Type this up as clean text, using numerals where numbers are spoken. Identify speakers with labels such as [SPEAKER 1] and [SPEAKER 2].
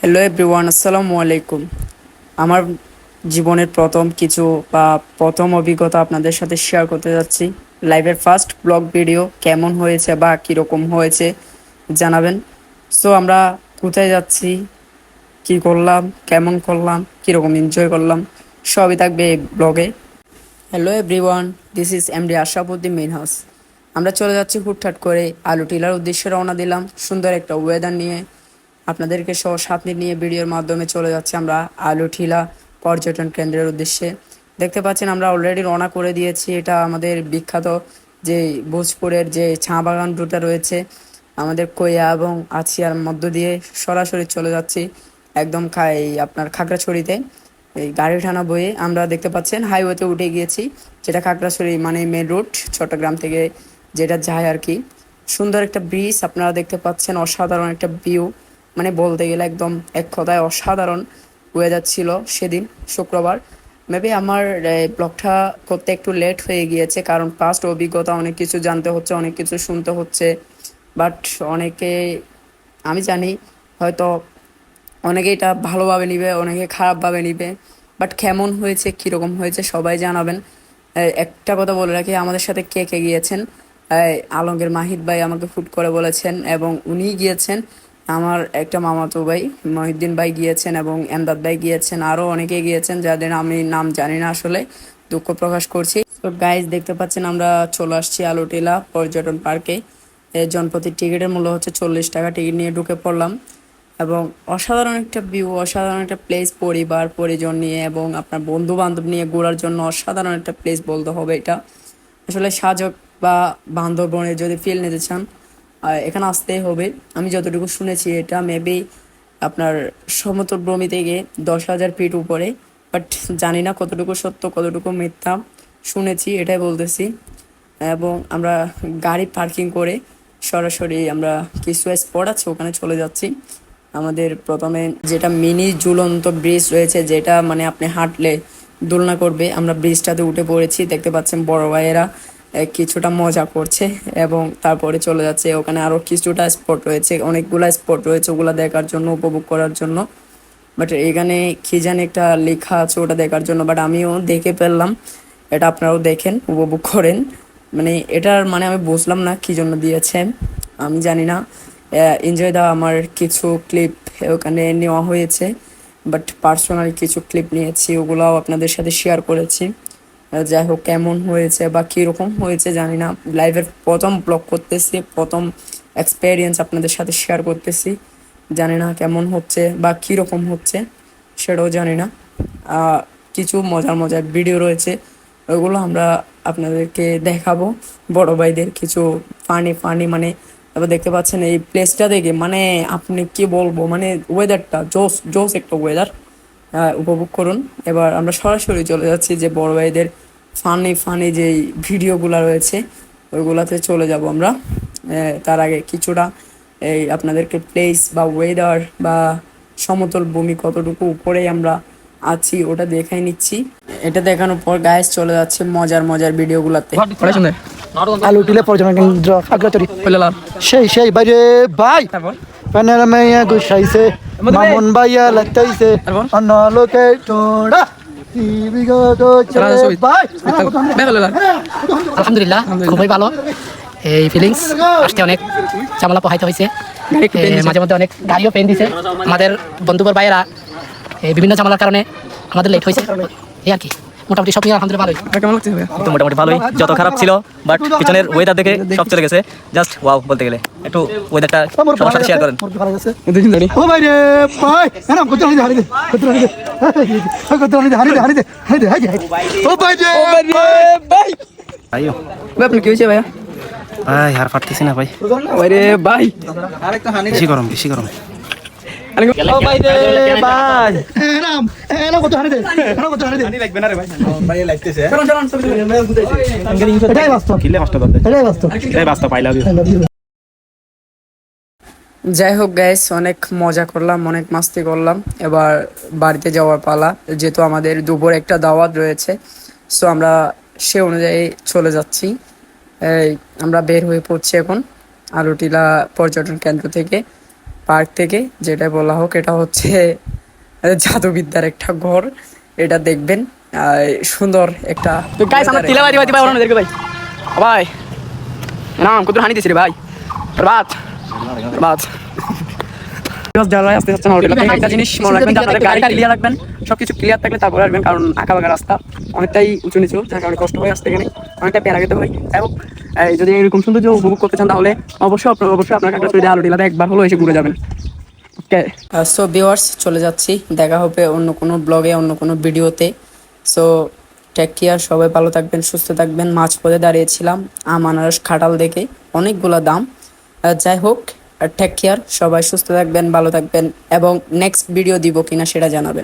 [SPEAKER 1] Hello everyone, আসসালামু আলাইকুম। আমার জীবনের প্রথম কিছু বা প্রথম অভিজ্ঞতা আপনাদের সাথে শেয়ার করতে যাচ্ছি। লাইভের ফার্স্ট ব্লগ ভিডিও কেমন হয়েছে বা কীরকম হয়েছে জানাবেন। সো আমরা কোথায় যাচ্ছি, কি করলাম, কেমন করলাম, কীরকম এনজয় করলাম, সবই থাকবে এই ব্লগে। Hello everyone, this is MD Ashrafuddin main house. আমরা চলে যাচ্ছি হুটহাট করে আলু টিলার উদ্দেশ্যে রওনা দিলাম সুন্দর একটা ওয়েদার নিয়ে। আপনাদেরকে সহ সাথে নিয়ে ভিডিওর মাধ্যমে চলে যাচ্ছি আমরা আলুঠিলা পর্যটন কেন্দ্রের উদ্দেশ্যে। দেখতে পাচ্ছেন আমরা অলরেডি রওনা করে দিয়েছি। এটা আমাদের বিখ্যাত যে ভোজপুরের যে চা বাগান রুটটা রয়েছে আমাদের কোয়া এবং আছিয়ার মধ্য দিয়ে সরাসরি চলে যাচ্ছি একদম আপনার খাগড়াছড়িতে। এই গাড়ি টানা বয়ে আমরা দেখতে পাচ্ছেন হাইওয়েতে উঠে গিয়েছি, যেটা খাগড়াছড়ি মানে মেন রুট চট্টগ্রাম থেকে যেটা যায় আর কি। সুন্দর একটা ব্রিজ আপনারা দেখতে পাচ্ছেন, অসাধারণ একটা ভিউ, মানে বলতে গেলে একদম এক কথায় অসাধারণ ওয়েদার ছিল সেদিন শুক্রবার। মেবি আমার ব্লগটা করতে একটু লেট হয়ে গিয়েছে, কারণ পাস্ট অভিজ্ঞতা অনেক কিছু জানতে হচ্ছে, অনেক কিছু শুনতে হচ্ছে। বাট অনেকে, আমি জানি হয়তো অনেকে এটা ভালোভাবে নিবে, অনেকে খারাপভাবে নিবে। বাট কেমন হয়েছে, কীরকম হয়েছে সবাই জানাবেন। একটা কথা বলে রাখি, আমাদের সাথে কে কে গিয়েছেন, আলমগীর মাহিদ ভাই আমাকে ফুট করে বলেছেন এবং উনি গিয়েছেন। আমার একটা মামাতো ভাই মহিউদ্দিন ভাই গিয়েছেন এবং এমদাদ ভাই গিয়েছেন, আরও অনেকে গিয়েছেন যাদের আমি নাম জানি না, আসলে দুঃখ প্রকাশ করছি। তো গাইজ দেখতে পাচ্ছেন আমরা চলে আসছি আলুটিলা পর্যটন পার্কে। জনপ্রতি টিকিটের মূল্য হচ্ছে 40 টাকা। টিকিট নিয়ে ঢুকে পড়লাম এবং অসাধারণ একটা ভিউ, অসাধারণ একটা প্লেস, পরিবার পরিজন নিয়ে এবং আপনার বন্ধু বান্ধব নিয়ে ঘোরার জন্য অসাধারণ একটা প্লেস বলতে হবে এটা। আসলে সাজক বা বান্দরবনে যদি ফিল নিতে চান এখানে আসতেই হবে। আমি যতটুকু শুনেছি এটা মেবি আপনার সমতল ভূমি থেকে 10,000 ফিট উপরে, বাট জানি না কতটুকু সত্য কতটুকু মিথ্যা, শুনেছি এটাই বলতেছি। এবং আমরা গাড়ি পার্কিং করে সরাসরি আমরা কিছু স্পট আছে ওখানে চলে যাচ্ছি। আমাদের প্রথমে যেটা মিনি ঝুলন্ত ব্রিজ রয়েছে, যেটা মানে আপনি হাঁটলে দোলনা করবে, আমরা ব্রিজটাতে উঠে পড়েছি। দেখতে পাচ্ছেন বড় ভাইয়েরা কিছুটা মজা করছে এবং তারপরে চলে যাচ্ছে ওখানে আরও কিছুটা স্পট রয়েছে, অনেকগুলা স্পট রয়েছে, ওগুলা দেখার জন্য, উপভোগ করার জন্য। বাট এখানে কি জানি একটা লেখা আছে ওটা দেখার জন্য, বাট আমিও দেখে ফেললাম। এটা আপনারাও দেখেন, উপভোগ করেন। মানে এটার মানে আমি বুঝলাম না কি জন্য দিয়েছে, আমি জানি না। এনজয় দা আমার কিছু ক্লিপ ওখানে নেওয়া হয়েছে, বাট পার্সোনাল কিছু ক্লিপ নিয়েছি, ওগুলাও আপনাদের সাথে শেয়ার করেছি। যাই হোক, কেমন হয়েছে বা কীরকম হয়েছে জানি না। লাইভের প্রথম ব্লগ করতেছি, প্রথম এক্সপেরিয়েন্স আপনাদের সাথে শেয়ার করতেছি। জানি না কেমন হচ্ছে বা কীরকম হচ্ছে, সেটাও জানি না। কিছু মজার মজার ভিডিও রয়েছে, ওগুলো আমরা আপনাদেরকে দেখাবো। বড় ভাইদের কিছু ফানি ফানি মানে, তারপর দেখতে পাচ্ছেন এই প্লেসটা দেখে মানে আপনি কি বলবো, মানে ওয়েদারটা জোস জোস একটা ওয়েদার, উপভোগ করুন। এবার আমরা সরাসরি চলে যাচ্ছি যে বড় ভাইদের ফানি ফানি যেই ভিডিওগুলো রয়েছে ওইগুলাতে চলে যাব আমরা। তার আগে কিছুটা এই আপনাদেরকে প্লেস বা ওয়েদার বা সমতল ভূমি কতটুকু উপরে আমরা আছি ওটা দেখাই নিচ্ছি। এটা দেখানোর পর গাইস চলে যাচ্ছে মজার মজার ভিডিওগুলোতে।
[SPEAKER 2] আলু টিলা পর্যটন কেন্দ্র খাগড়াছড়ি সেই সেই বাইরে ভাই প্যানেল মাইয়া গুছাইছে মামুন ভাইয়া লাইতাইছে অন্য লোকে টোড়া
[SPEAKER 3] আলহামদুলিল্লাহ, খুবই ভালো এই ফিলিংস। আসতে অনেক ঝামেলা পোহাইতে হয়েছে, মাঝে মধ্যে অনেক গাড়িও পেন দিছে আমাদের বন্ধুবর ভাইয়েরা। বিভিন্ন ঝামেলার কারণে আমাদের লেট হয়েছে, এই আর কি। মোটামুটি সব নিয়ে আলহামদুলিল্লাহ ভালোই। কেমন লাগছে?
[SPEAKER 4] তো মোটামুটি ভালোই, যত খারাপ ছিল বাট পিছনের ওয়েদার দেখে সব চলে গেছে। জাস্ট ওয়াও বলতে গেলে। একটু ওয়েদারটা সবার সাথে শেয়ার করেন।
[SPEAKER 2] ও ভাই রে ভাই এরকম কত হারি দে কত হারি দে কত হারি দে ও ভাই রে ভাই
[SPEAKER 1] ভাই আপনি কি হয়েছে ভাইয়া?
[SPEAKER 4] ভাই আর পারতেছি না ভাই।
[SPEAKER 1] আরে ভাই
[SPEAKER 4] বেশি গরম বেশি গরম।
[SPEAKER 2] ও ভাই রে ভাই এরকম এরকম কত হারি দে এরকম কত হারি দে হারি লাগবে না রে ভাই ভাই লাগতেছে। চলুন চলুন সব এটাই বাস্তব,
[SPEAKER 4] কিলে বাস্তব দরকার, এটাই বাস্তব। I love you.
[SPEAKER 1] যাই হোক গাইস, অনেক মজা করলাম, অনেক মাস্তি করলাম। এবার বাড়িতে যাওয়ার পালা, যেহেতু আমাদের দুপুর একটা দাওয়াত রয়েছে। সো আমরা সে অনুযায়ী চলে যাচ্ছি। আমরা বের হয়ে পড়ছি এখন আলুটিলা পর্যটন কেন্দ্র থেকে। পার্ক থেকে, যেটা বলা হোক, এটা হচ্ছে জাদুবিদ্যার একটা ঘর। এটা দেখবেন সুন্দর একটা।
[SPEAKER 3] তো গাইস আমরা তিলাবাড়ি বাড়ি ভাই ওরা দেখবে ভাই ভাই নাম কত হানি দিছিস রে ভাই বরবাদ বরবাদ
[SPEAKER 1] যারা আসতে যাচ্ছেন হোটেলে একটা জিনিস মনে রাখবেন যে আপনাদের গাড়ি ক্লিয়ার রাখবেন, সবকিছু ক্লিয়ার থাকলে তারপরে আসবেন, কারণ আঁকা বাঁকা রাস্তা অনেকটাই উঁচু নিচু, যার কারণে কষ্ট হয়ে আসতে এখানে অনেকটা প্যারা খেতে হয়। এবং যদি এরকম সৌন্দর্য উপভোগ করতে চান তাহলে অবশ্যই আপনার খাগড়াছড়ি আলুটিলাতে একবার হলো এসে ঘুরে যাবেন। ওকে সো ভিউয়ার্স, চলে যাচ্ছি, দেখা হবে অন্য কোনো ব্লগে, অন্য কোনো ভিডিওতে। সো টেক কেয়ার, সবাই ভালো থাকবেন, সুস্থ থাকবেন। মাঝপথে দাঁড়িয়েছিলাম আনারস খাটাল দেখে, অনেকগুলো দাম। যাই হোক, টেক কেয়ার, সবাই সুস্থ থাকবেন, ভালো থাকবেন, এবং নেক্সট ভিডিও দিব কিনা সেটা জানাবেন।